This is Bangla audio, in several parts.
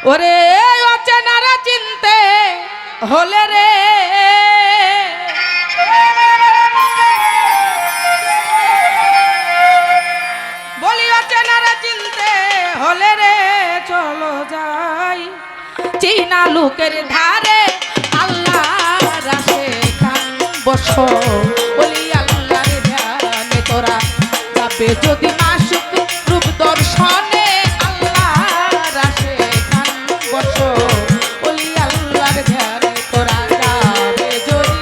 ওরে অচেনারা চিনতে হলে রে বলি অচেনারা চিনতে হলে রে চলো যাই চীনা লোকের ধারে আল্লাহ রাশে কান বসো বলি আল্লাহর ধ্যানে তোরা যাবে যদি মাসুক রূপ দর্শনে আল্লাহ রাশে কান বসো বলি আল্লাহর ধ্যানে তোরা যাবে যদি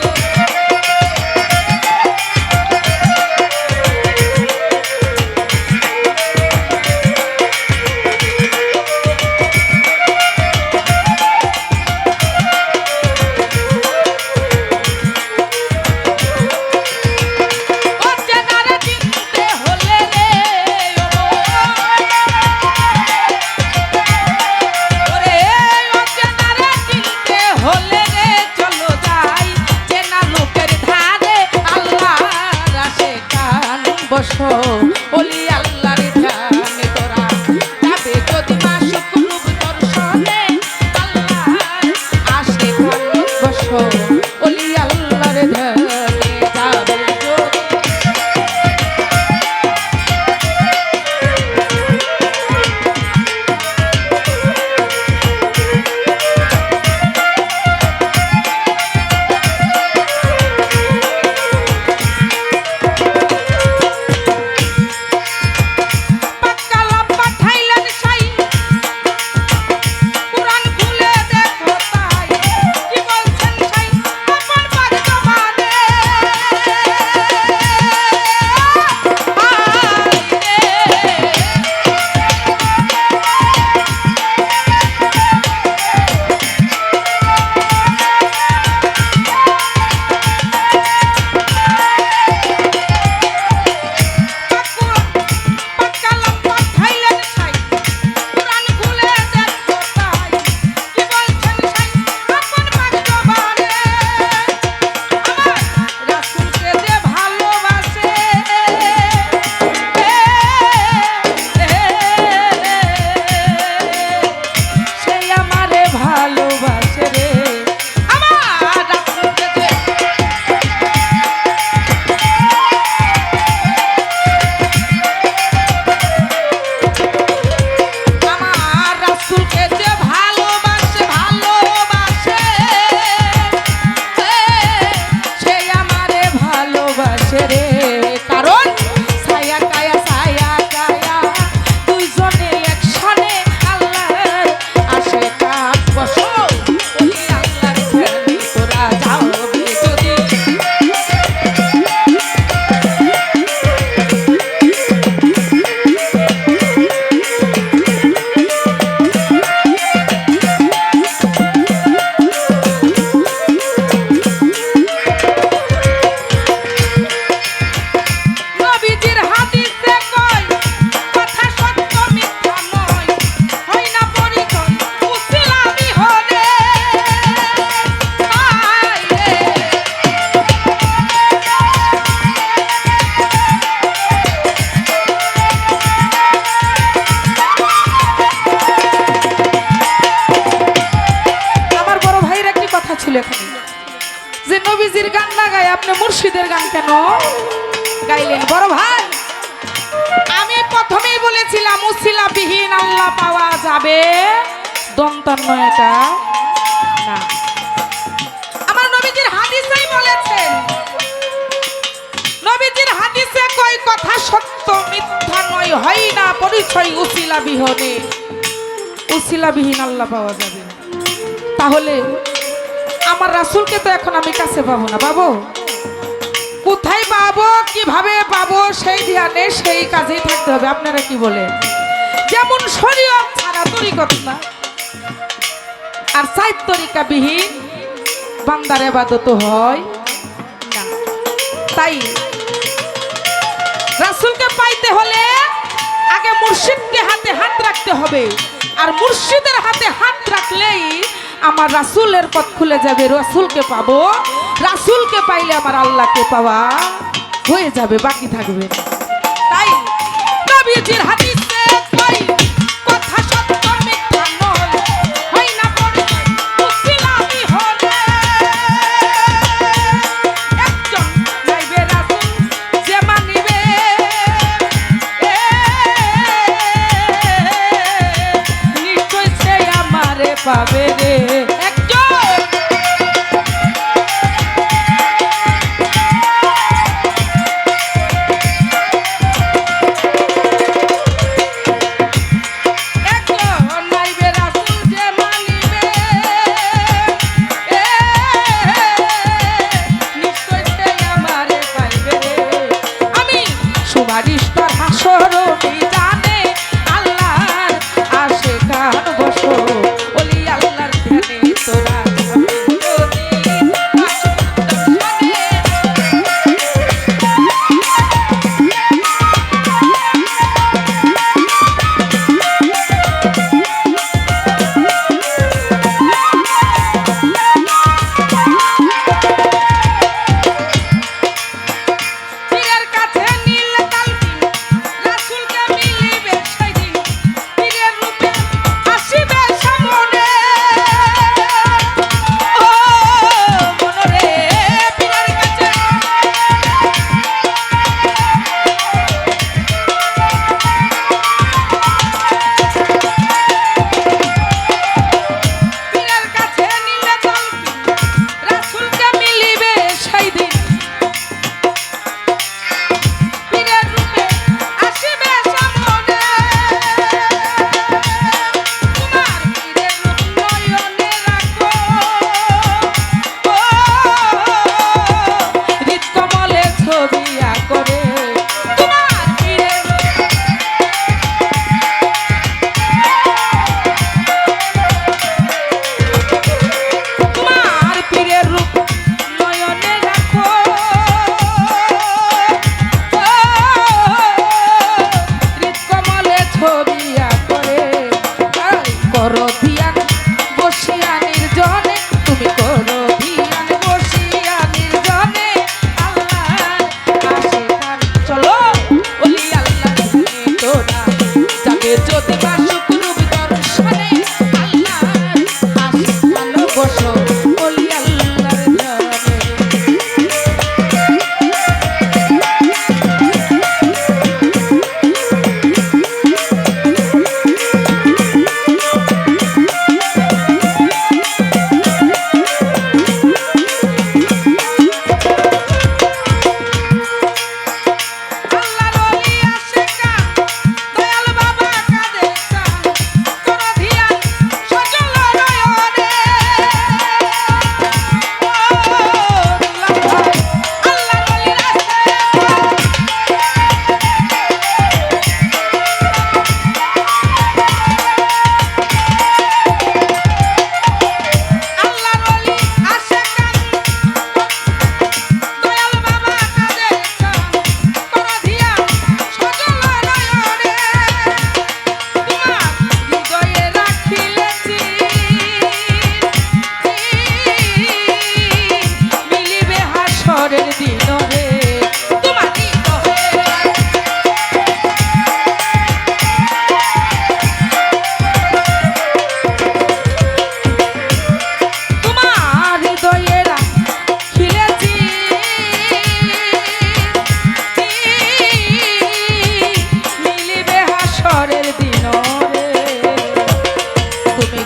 বসো বলি আল্লাহর ধ্যানে তোরা যাবে যদি মাসুক রূপ দর্শনে আল্লাহ আসে কান বসো বলি আল্লাহর ধ্যানে যাবে যে নবীজির গান না গায় আপনি মুর্শিদের গান কেন গাইলেন? বড় ভাই, আমি প্রথমেই বলেছিলাম উসিলা বিহীন আল্লাহ পাওয়া যাবে দন্তান্ন এটা না, আমার নবীজির হাদিসেই বলেছেন। নবীজির হাদিসে কয় কথা সত্য মিথ্যা নয়, হয় না পরিচয় উসিলা বিহীনে, উসিলা বিহীন আল্লাহ পাওয়া যাবে। তাহলে আমার রাসূলকে তো এখন আমি কাছে পাবো না, পাবো কোথায় পাবো, কিভাবে পাবো, সেই ধ্যানে সেই কাজেই থাকতে হবে। আপনারা কি বলেন? যেমন শরীয়ত ছাড়া তরিকত না, আর সাইদ তরিকা বিহীন বান্দার ইবাদত হয় না। তাই রাসূলকে পাইতে হলে আগে মুর্শিদকে হাতে হাত রাখতে হবে, আর মুর্শিদের হাতে হাত রাখলেই আমার রাসূলের পথ খুলে যাবে, রাসূলকে পাবো, রাসূলকে পাইলে আমার আল্লাহকে পাওয়া হয়ে যাবে, বাকি থাকবে। তাই নবীজির হাদিসে কই কথা সত্য মিথ্যা নয়, আমারে পাবে রে একজন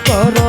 করো